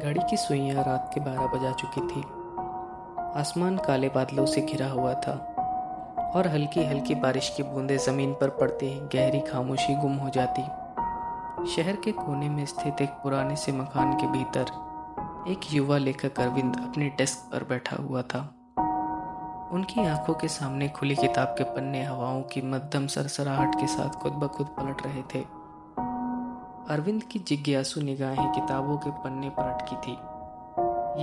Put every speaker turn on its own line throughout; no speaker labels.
घड़ी की सुइयां रात के 12 बजा चुकी थी। आसमान काले बादलों से घिरा हुआ था और हल्की हल्की बारिश की बूंदें जमीन पर पड़ते ही गहरी खामोशी गुम हो जाती। शहर के कोने में स्थित एक पुराने से मकान के भीतर एक युवा लेखक अरविंद अपने डेस्क पर बैठा हुआ था। उनकी आंखों के सामने खुली किताब के पन्ने हवाओं की मध्यम सरसराहट के साथ खुद ब खुद पलट रहे थे। अरविंद की जिज्ञासु निगाहें किताबों के पन्ने पर अटकी थी।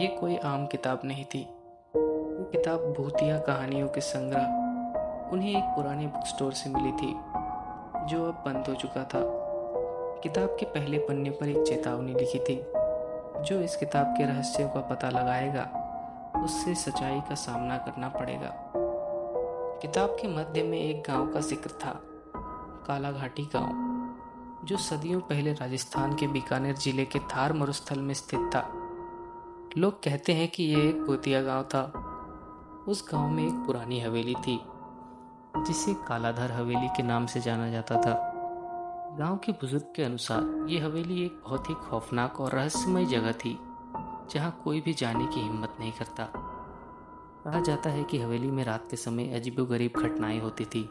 ये कोई आम किताब नहीं थी। वो किताब भूतिया कहानियों के संग्रह उन्हें एक पुराने बुक स्टोर से मिली थी जो अब बंद हो चुका था। किताब के पहले पन्ने पर एक चेतावनी लिखी थी, जो इस किताब के रहस्यों का पता लगाएगा उससे सच्चाई का सामना करना पड़ेगा। किताब के मध्य में एक गांव का जिक्र था, कालाघाटी गांव, जो सदियों पहले राजस्थान के बीकानेर जिले के थार मरुस्थल में स्थित था। लोग कहते हैं कि यह एक भूतिया गांव था। उस गांव में एक पुरानी हवेली थी जिसे कालाधर हवेली के नाम से जाना जाता था। गांव के बुजुर्ग के अनुसार ये हवेली एक बहुत ही खौफनाक और रहस्यमय जगह थी, जहां कोई भी जाने की हिम्मत नहीं करता। कहा जाता है कि हवेली में रात के समय अजीबोगरीब घटनाएं होती थी।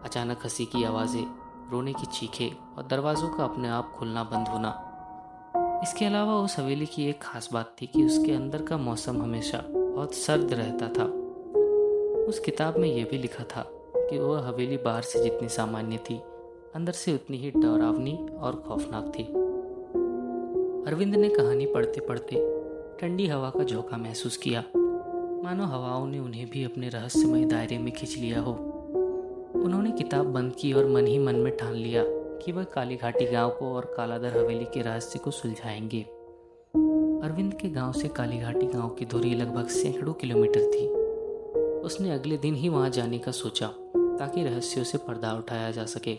अचानक हंसी की आवाज़ें, रोने की चीखें और दरवाज़ों का अपने आप खुलना बंद होना। इसके अलावा उस हवेली की एक खास बात थी कि उसके अंदर का मौसम हमेशा बहुत सर्द रहता था। उस किताब में यह भी लिखा था कि वह हवेली बाहर से जितनी सामान्य थी, अंदर से उतनी ही डरावनी और खौफनाक थी। अरविंद ने कहानी पढ़ते पढ़ते ठंडी हवा का झोंका महसूस किया, मानो हवाओं ने उन्हें भी अपने रहस्यमय दायरे में खींच लिया हो। उन्होंने किताब बंद की और मन ही मन में ठान लिया कि वह कालीघाटी गांव को और कालाधर हवेली के रहस्य को सुलझाएंगे। अरविंद के गांव से कालीघाटी गांव की दूरी लगभग सैकड़ों किलोमीटर थी। उसने अगले दिन ही वहां जाने का सोचा ताकि रहस्यों से पर्दा उठाया जा सके।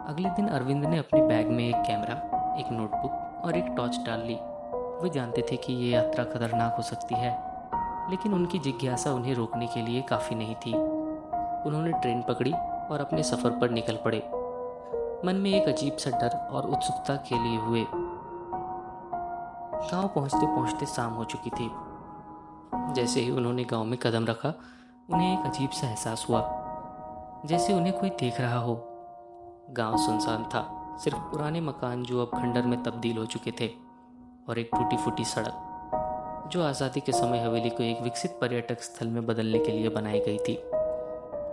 अगले दिन अरविंद ने अपने बैग में एक कैमरा, एक नोटबुक और एक टॉर्च डाल ली। वे जानते थे कि ये यात्रा खतरनाक हो सकती है, लेकिन उनकी जिज्ञासा उन्हें रोकने के लिए काफ़ी नहीं थी। उन्होंने ट्रेन पकड़ी और अपने सफ़र पर निकल पड़े, मन में एक अजीब सा डर और उत्सुकता के लिए हुए। गांव पहुंचते पहुंचते शाम हो चुकी थी। जैसे ही उन्होंने गांव में कदम रखा, उन्हें एक अजीब सा एहसास हुआ, जैसे उन्हें कोई देख रहा हो। गांव सुनसान था, सिर्फ पुराने मकान जो अब खंडर में तब्दील हो चुके थे, और एक टूटी फूटी सड़क जो आज़ादी के समय हवेली को एक विकसित पर्यटक स्थल में बदलने के लिए बनाई गई थी।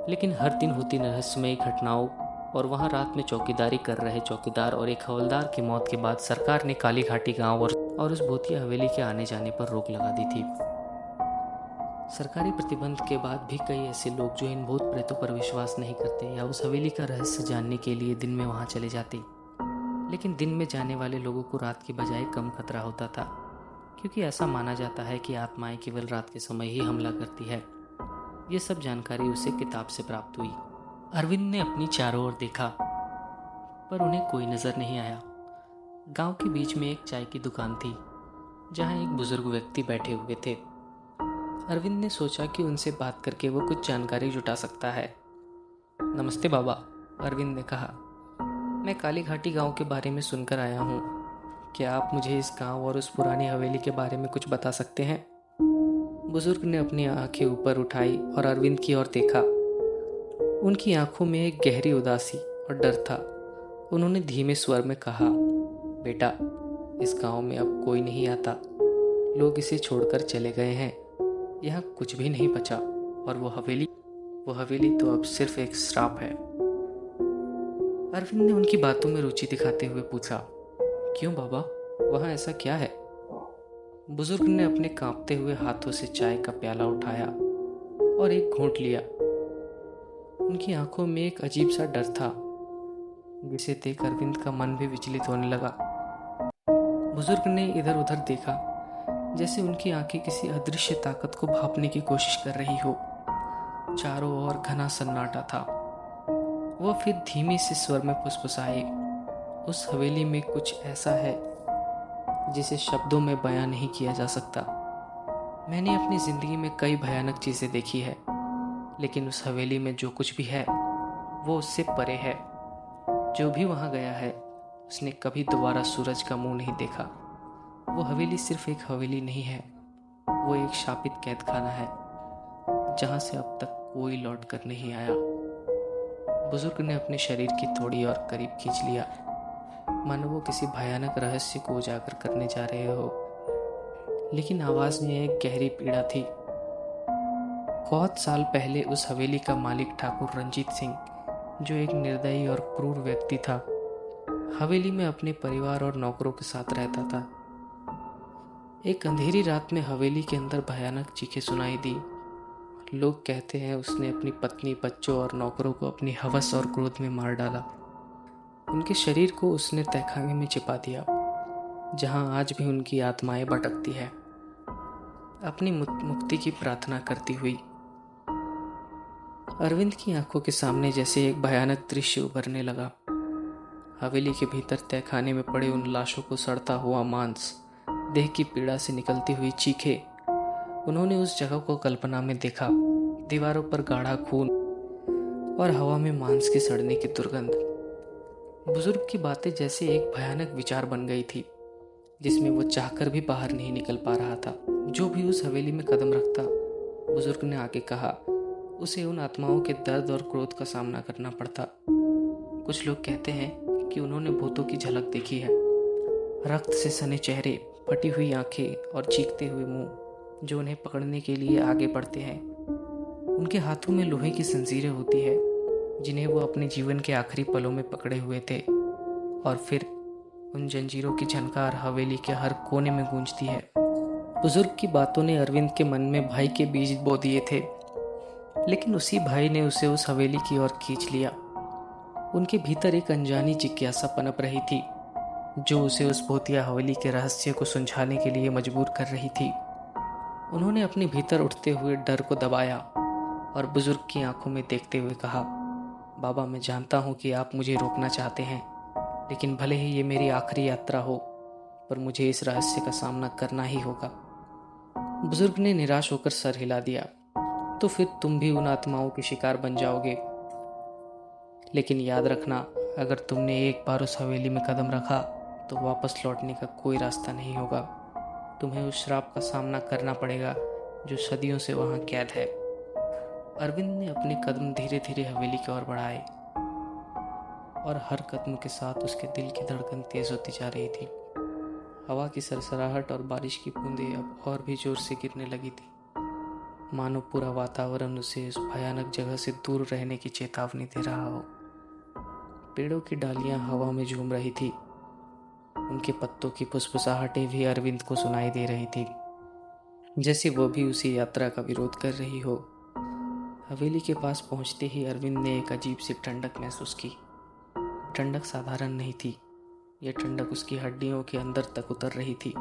लेकिन हर दिन होती रहस्यमय घटनाओं और वहां रात में चौकीदारी कर रहे चौकीदार और एक हवलदार की मौत के बाद सरकार ने कालीघाटी गांव और उस भूतिया हवेली के आने जाने पर रोक लगा दी थी। सरकारी प्रतिबंध के बाद भी कई ऐसे लोग जो इन भूत प्रेतों पर विश्वास नहीं करते या उस हवेली का रहस्य जानने के लिए दिन में वहां चले जाते। लेकिन दिन में जाने वाले लोगों को रात की बजाय कम खतरा होता था, क्योंकि ऐसा माना जाता है कि आत्माएं केवल रात के समय ही हमला करती है। ये सब जानकारी उसे किताब से प्राप्त हुई। अरविंद ने अपनी चारों ओर देखा, पर उन्हें कोई नजर नहीं आया। गांव के बीच में एक चाय की दुकान थी, जहां एक बुजुर्ग व्यक्ति बैठे हुए थे। अरविंद ने सोचा कि उनसे बात करके वो कुछ जानकारी जुटा सकता है। नमस्ते बाबा, अरविंद ने कहा। मैं कालीघाटी गांव के बारे में सुनकर आया हूँ। क्या आप मुझे इस गांव और उस पुरानी हवेली के बारे में कुछ बता सकते हैं? बुजुर्ग ने अपनी आंखें ऊपर उठाई और अरविंद की ओर देखा। उनकी आंखों में एक गहरी उदासी और डर था। उन्होंने धीमे स्वर में कहा, बेटा, इस गांव में अब कोई नहीं आता। लोग इसे छोड़कर चले गए हैं। यहाँ कुछ भी नहीं बचा, और वो हवेली तो अब सिर्फ एक श्राप है। अरविंद ने उनकी बातों में रुचि दिखाते हुए पूछा, क्यों बाबा, वहाँ ऐसा क्या है? बुजुर्ग ने अपने कांपते हुए हाथों से चाय का प्याला उठाया और एक घूंट लिया। उनकी आंखों में एक अजीब सा डर था, जिसे देख अरविंद का मन भी विचलित होने लगा। बुजुर्ग ने इधर उधर देखा, जैसे उनकी आंखें किसी अदृश्य ताकत को भांपने की कोशिश कर रही हो। चारों ओर घना सन्नाटा था। वह फिर धीमे से स्वर में फुसफुसाए, उस हवेली में कुछ ऐसा है जिसे शब्दों में बयां नहीं किया जा सकता। मैंने अपनी जिंदगी में कई भयानक चीजें देखी है, लेकिन उस हवेली में जो कुछ भी है वो उससे परे है। जो भी वहां गया है उसने कभी दोबारा सूरज का मुंह नहीं देखा। वो हवेली सिर्फ एक हवेली नहीं है, वो एक शापित कैद खाना है जहाँ से अब तक कोई लौट कर नहीं आया। बुजुर्ग ने अपने शरीर की थोड़ी और करीब खींच लिया, मानो वो किसी भयानक रहस्य को उजागर करने जा रहे हो। लेकिन आवाज में एक गहरी पीड़ा थी। बहुत साल पहले उस हवेली का मालिक ठाकुर रंजीत सिंह, जो एक निर्दयी और क्रूर व्यक्ति था, हवेली में अपने परिवार और नौकरों के साथ रहता था। एक अंधेरी रात में हवेली के अंदर भयानक चीखें सुनाई दी। लोग कहते हैं उसने अपनी पत्नी, बच्चों और नौकरों को अपनी हवस और क्रोध में मार डाला। उनके शरीर को उसने तहखाने में छिपा दिया, जहां आज भी उनकी आत्माएं भटकती है, अपनी मुक्ति की प्रार्थना करती हुई। अरविंद की आंखों के सामने जैसे एक भयानक दृश्य उभरने लगा। हवेली के भीतर तहखाने में पड़े उन लाशों को सड़ता हुआ मांस, देह की पीड़ा से निकलती हुई चीखें। उन्होंने उस जगह को कल्पना में देखा, दीवारों पर गाढ़ा खून और हवा में मांस के सड़ने की दुर्गंध। बुजुर्ग की बातें जैसे एक भयानक विचार बन गई थी, जिसमें वो चाहकर भी बाहर नहीं निकल पा रहा था। जो भी उस हवेली में कदम रखता, बुजुर्ग ने आगे कहा, उसे उन आत्माओं के दर्द और क्रोध का सामना करना पड़ता। कुछ लोग कहते हैं कि उन्होंने भूतों की झलक देखी है, रक्त से सने चेहरे, फटी हुई आंखें और चीखते हुए मुंह, जो उन्हें पकड़ने के लिए आगे बढ़ते हैं। उनके हाथों में लोहे की जंजीरें होती है, जिन्हें वो अपने जीवन के आखिरी पलों में पकड़े हुए थे, और फिर उन जंजीरों की झनकार हवेली के हर कोने में गूंजती है। बुजुर्ग की बातों ने अरविंद के मन में भय के बीज बो दिए थे, लेकिन उसी भय ने उसे उस हवेली की ओर खींच लिया। उनके भीतर एक अनजानी जिज्ञासा पनप रही थी, जो उसे उस भूतिया हवेली के रहस्य को सुलझाने के लिए मजबूर कर रही थी। उन्होंने अपने भीतर उठते हुए डर को दबाया और बुजुर्ग की आंखों में देखते हुए कहा, बाबा, मैं जानता हूं कि आप मुझे रोकना चाहते हैं, लेकिन भले ही ये मेरी आखिरी यात्रा हो, पर मुझे इस रहस्य का सामना करना ही होगा। बुजुर्ग ने निराश होकर सर हिला दिया, तो फिर तुम भी उन आत्माओं के शिकार बन जाओगे। लेकिन याद रखना, अगर तुमने एक बार उस हवेली में कदम रखा तो वापस लौटने का कोई रास्ता नहीं होगा। तुम्हें उस श्राप का सामना करना पड़ेगा जो सदियों से वहां कैद है। अरविंद ने अपने कदम धीरे धीरे हवेली की ओर बढ़ाए, और हर कदम के साथ उसके दिल की धड़कन तेज होती जा रही थी। हवा की सरसराहट और बारिश की बूंदें अब और भी जोर से गिरने लगी थी, मानो पूरा वातावरण उसे उस भयानक जगह से दूर रहने की चेतावनी दे रहा हो। पेड़ों की डालियां हवा में झूम रही थी, उनके पत्तों की फुसफुसाहटें भी अरविंद को सुनाई दे रही थी, जैसे वो भी उसी यात्रा का विरोध कर रही हो। हवेली के पास पहुंचते ही अरविंद ने एक अजीब सी ठंडक महसूस की। ठंडक साधारण नहीं थी, यह ठंडक उसकी हड्डियों के अंदर तक उतर रही थी।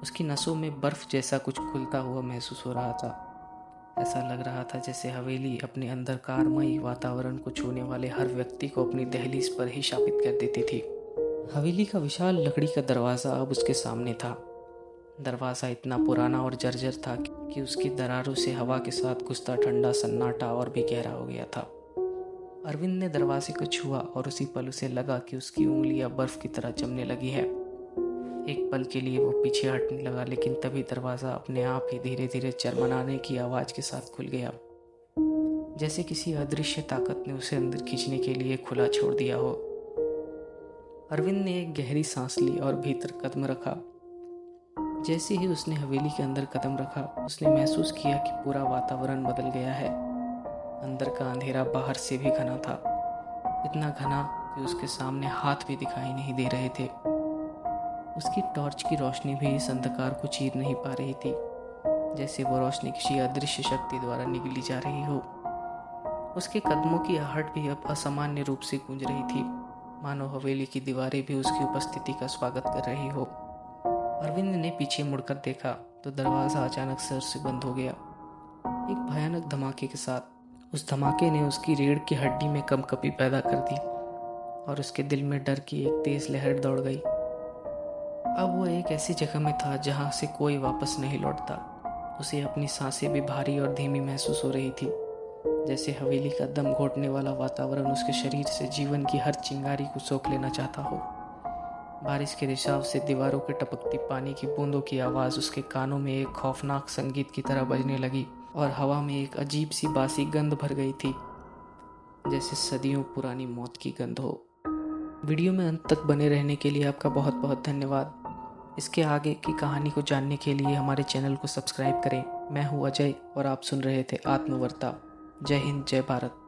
उसकी नसों में बर्फ जैसा कुछ खुलता हुआ महसूस हो रहा था। ऐसा लग रहा था जैसे हवेली अपने अंधकारमयी वातावरण को छूने वाले हर व्यक्ति को अपनी दहलीज पर ही शापित कर देती थी। हवेली का विशाल लकड़ी का दरवाज़ा अब उसके सामने था। दरवाज़ा इतना पुराना और जर्जर था कि उसकी दरारों से हवा के साथ घुसता ठंडा सन्नाटा और भी गहरा हो गया था। अरविंद ने दरवाजे को छुआ और उसी पल उसे लगा कि उसकी उंगलियां बर्फ की तरह जमने लगी है। एक पल के लिए वो पीछे हटने लगा, लेकिन तभी दरवाज़ा अपने आप ही धीरे धीरे चरमराने की आवाज़ के साथ खुल गया, जैसे किसी अदृश्य ताकत ने उसे अंदर खींचने के लिए खुला छोड़ दिया हो। अरविंद ने एक गहरी सांस ली और भीतर कदम रखा। जैसे ही उसने हवेली के अंदर कदम रखा, उसने महसूस किया कि पूरा वातावरण बदल गया है। अंदर का अंधेरा बाहर से भी घना था, इतना घना कि उसके सामने हाथ भी दिखाई नहीं दे रहे थे। उसकी टॉर्च की रोशनी भी इस अंधकार को चीर नहीं पा रही थी, जैसे वो रोशनी किसी अदृश्य शक्ति द्वारा निगली जा रही हो। उसके कदमों की आहट भी अब असामान्य रूप से गूंज रही थी, मानो हवेली की दीवारें भी उसकी उपस्थिति का स्वागत कर रही हो। अरविंद ने पीछे मुड़कर देखा तो दरवाज़ा अचानक सर से बंद हो गया, एक भयानक धमाके के साथ। उस धमाके ने उसकी रीढ़ की हड्डी में कंपकपी पैदा कर दी और उसके दिल में डर की एक तेज लहर दौड़ गई। अब वो एक ऐसी जगह में था जहां से कोई वापस नहीं लौटता। उसे अपनी सांसें भी भारी और धीमी महसूस हो रही थी, जैसे हवेली का दम घोटने वाला वातावरण उसके शरीर से जीवन की हर चिंगारी को सोख लेना चाहता हो। बारिश के रिसाव से दीवारों के टपकती पानी की बूंदों की आवाज़ उसके कानों में एक खौफनाक संगीत की तरह बजने लगी और हवा में एक अजीब सी बासी गंध भर गई थी, जैसे सदियों पुरानी मौत की गंध हो। वीडियो में अंत तक बने रहने के लिए आपका बहुत बहुत धन्यवाद। इसके आगे की कहानी को जानने के लिए हमारे चैनल को सब्सक्राइब करें। मैं हूँ अजय और आप सुन रहे थे आत्मवार्ता। जय हिंद, जय भारत।